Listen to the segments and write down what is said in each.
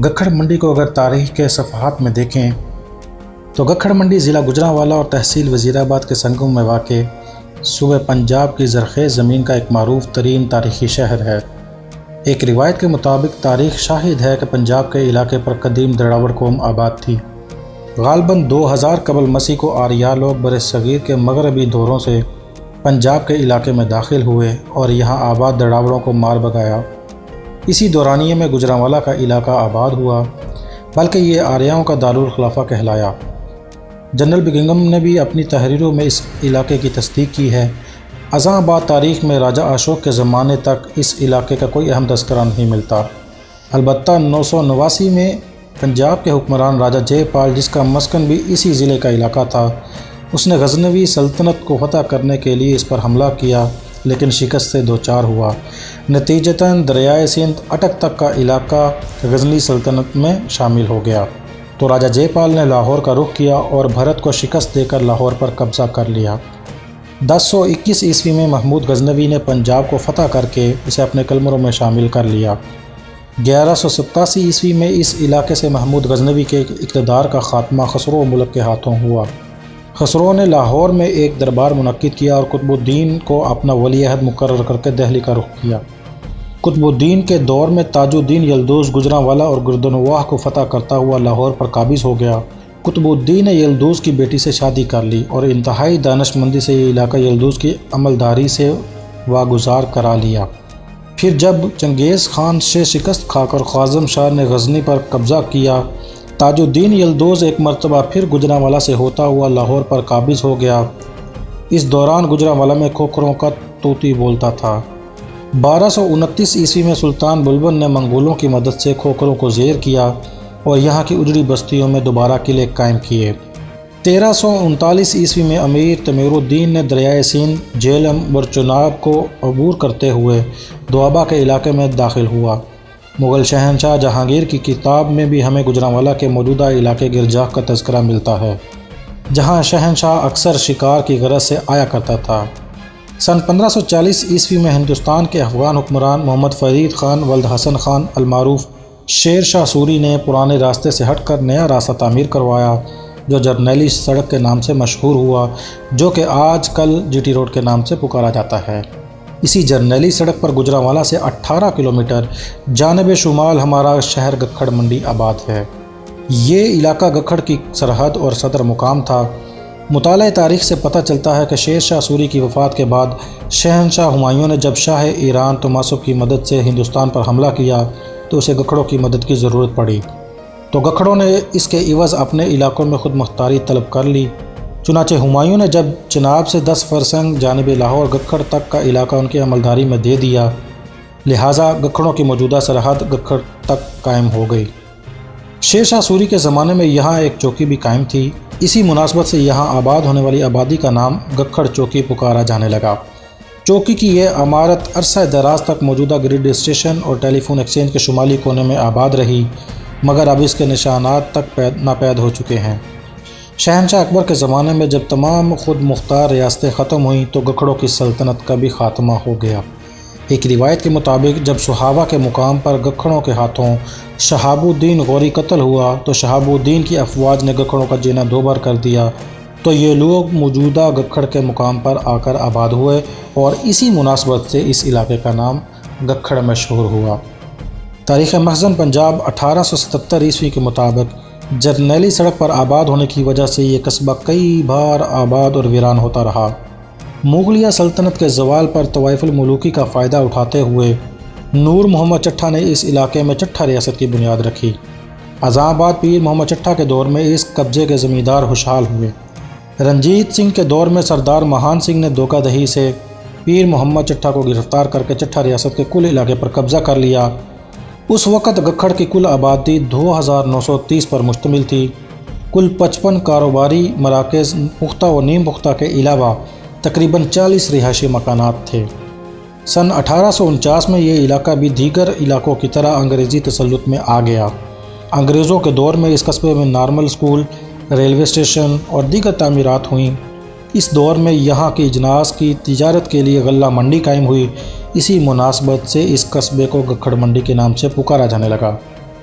گکھڑ منڈی کو اگر تاریخ کے صفحات میں دیکھیں تو گکھڑ منڈی ضلع گوجرانوالہ اور تحصیل وزیر آباد کے سنگم میں واقع صوبہ پنجاب کی زرخیز زمین کا ایک معروف ترین تاریخی شہر ہے۔ ایک روایت کے مطابق تاریخ شاہد ہے کہ پنجاب کے علاقے پر قدیم دراوڑ قوم آباد تھی۔ غالباً 2000 قبل مسیح کو آریہ لوگ برصغیر کے مغربی دوروں سے پنجاب کے علاقے میں داخل ہوئے اور یہاں آباد دراوڑوں کو مار بھگایا۔ اسی دورانیے میں گوجرانوالہ کا علاقہ آباد ہوا، بلکہ یہ آریاؤں کا دارالخلافہ کہلایا۔ جنرل بکنگم نے بھی اپنی تحریروں میں اس علاقے کی تصدیق کی ہے۔ ازاں آباد تاریخ میں راجہ اشوک کے زمانے تک اس علاقے کا کوئی اہم تذکرہ نہیں ملتا۔ البتہ 989 میں پنجاب کے حکمران راجہ جے پال، جس کا مسکن بھی اسی ضلع کا علاقہ تھا، اس نے غزنوی سلطنت کو فتح کرنے کے لیے اس پر حملہ کیا، لیکن شکست سے دوچار ہوا۔ نتیجتاً دریائے سندھ اٹک تک کا علاقہ غزنوی سلطنت میں شامل ہو گیا، تو راجہ جے پال نے لاہور کا رخ کیا اور بھرت کو شکست دے کر لاہور پر قبضہ کر لیا۔ 1021 عیسوی میں محمود غزنوی نے پنجاب کو فتح کر کے اسے اپنے قلمروں میں شامل کر لیا۔ 1187 عیسوی میں اس علاقے سے محمود غزنوی کے اقتدار کا خاتمہ خسرو ملک کے ہاتھوں ہوا۔ خسرو نے لاہور میں ایک دربار منعقد کیا اور قطب الدین کو اپنا ولی عہد مقرر کر کے دہلی کا رخ کیا۔ قطب الدین کے دور میں تاج الدین یلدوز گوجرانوالہ اور گردنواہ کو فتح کرتا ہوا لاہور پر قابض ہو گیا۔ قطب الدین نے یلدوز کی بیٹی سے شادی کر لی اور انتہائی دانش مندی سے یہ علاقہ یلدوز کی عملداری سے واگزار کرا لیا۔ پھر جب چنگیز خان سے شکست کھا کر خازم شاہ نے غزنی پر قبضہ کیا، تاج الدین یلدوز ایک مرتبہ پھر گوجرانوالہ سے ہوتا ہوا لاہور پر قابض ہو گیا۔ اس دوران گوجرانوالہ میں کھوکھروں کا طوطی بولتا تھا۔ 1229 عیسوی میں سلطان بلبن نے منگولوں کی مدد سے کھوکھروں کو زیر کیا اور یہاں کی اجڑی بستیوں میں دوبارہ قلعے قائم کیے۔ 1339 عیسوی میں امیر تمیر الدین نے دریائے سندھ، جہلم اور چناب کو عبور کرتے ہوئے دوابہ کے علاقے میں داخل ہوا۔ مغل شہنشاہ جہانگیر کی کتاب میں بھی ہمیں گوجرانوالہ کے موجودہ علاقے گرجاہ کا تذکرہ ملتا ہے، جہاں شہنشاہ اکثر شکار کی غرض سے آیا کرتا تھا۔ سن 1540 عیسوی میں ہندوستان کے افغان حکمران محمد فرید خان ولد حسن خان المعروف شیر شاہ سوری نے پرانے راستے سے ہٹ کر نیا راستہ تعمیر کروایا، جو جرنیلی سڑک کے نام سے مشہور ہوا، جو کہ آج کل جی ٹی روڈ کے نام سے پکارا جاتا ہے۔ اسی جرنیلی سڑک پر گوجرانوالہ سے 18 کلومیٹر جانب شمال ہمارا شہر گکھڑ منڈی آباد ہے۔ یہ علاقہ گکھڑ کی سرحد اور صدر مقام تھا۔ مطالعہ تاریخ سے پتہ چلتا ہے کہ شیر شاہ سوری کی وفات کے بعد شہنشاہ ہمایوں نے جب شاہ ایران تماسپ کی مدد سے ہندوستان پر حملہ کیا تو اسے گکھڑوں کی مدد کی ضرورت پڑی، تو گکھڑوں نے اس کے عوض اپنے علاقوں میں خود مختاری طلب کر لی۔ چنانچہ ہمایوں نے جب چناب سے 10 فرسنگ جانب لاہور گکھڑ تک کا علاقہ ان کی عملداری میں دے دیا، لہٰذا گکھڑوں کی موجودہ سرحد گکھڑ تک قائم ہو گئی۔ شیر شاہ سوری کے زمانے میں یہاں ایک چوکی بھی قائم تھی۔ اسی مناسبت سے یہاں آباد ہونے والی آبادی کا نام گکھڑ چوکی پکارا جانے لگا۔ چوکی کی یہ عمارت عرصہ دراز تک موجودہ گریڈ اسٹیشن اور ٹیلی فون ایکسچینج کے شمالی کونے میں آباد رہی، مگر اب اس کے نشانات تک ناپید ہو چکے ہیں۔ شہنشاہ اکبر کے زمانے میں جب تمام خود مختار ریاستیں ختم ہوئیں تو گکھڑوں کی سلطنت کا بھی خاتمہ ہو گیا۔ ایک روایت کے مطابق جب سہاوا کے مقام پر گکھڑوں کے ہاتھوں شہاب الدین غوری قتل ہوا تو شہاب الدین کی افواج نے گکھڑوں کا جینا دوبر کر دیا، تو یہ لوگ موجودہ گکھڑ کے مقام پر آ کر آباد ہوئے اور اسی مناسبت سے اس علاقے کا نام گکھڑ مشہور ہوا۔ تاریخ مخزن پنجاب 1877 عیسوی کے مطابق جرنیلی سڑک پر آباد ہونے کی وجہ سے یہ قصبہ کئی بار آباد اور ویران ہوتا رہا۔ مغلیہ سلطنت کے زوال پر طوائف الملوکی کا فائدہ اٹھاتے ہوئے نور محمد چٹھا نے اس علاقے میں چٹھا ریاست کی بنیاد رکھی۔ ازاں آباد پیر محمد چٹھا کے دور میں اس قبضے کے زمیندار خوشحال ہوئے۔ رنجیت سنگھ کے دور میں سردار مہان سنگھ نے دھوکہ دہی سے پیر محمد چٹھا کو گرفتار کر کے چٹھا ریاست کے کل علاقے پر قبضہ کر لیا۔ اس وقت گکھڑ کی کل آبادی 2930 پر مشتمل تھی۔ کل 55 کاروباری مراکز پختہ و نیم پختہ کے علاوہ تقریباً 40 رہائشی مکانات تھے۔ سن 1849 میں یہ علاقہ بھی دیگر علاقوں کی طرح انگریزی تسلط میں آ گیا۔ انگریزوں کے دور میں اس قصبے میں نارمل اسکول، ریلوے اسٹیشن اور دیگر تعمیرات ہوئیں۔ اس دور میں یہاں کی اجناس کی تجارت کے لیے غلہ منڈی قائم ہوئی۔ اسی مناسبت سے اس قصبے کو گکھڑ منڈی کے نام سے پکارا جانے لگا۔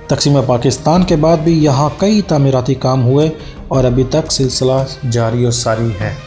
تقسیم پاکستان کے بعد بھی یہاں کئی تعمیراتی کام ہوئے اور ابھی تک سلسلہ جاری و ساری ہے۔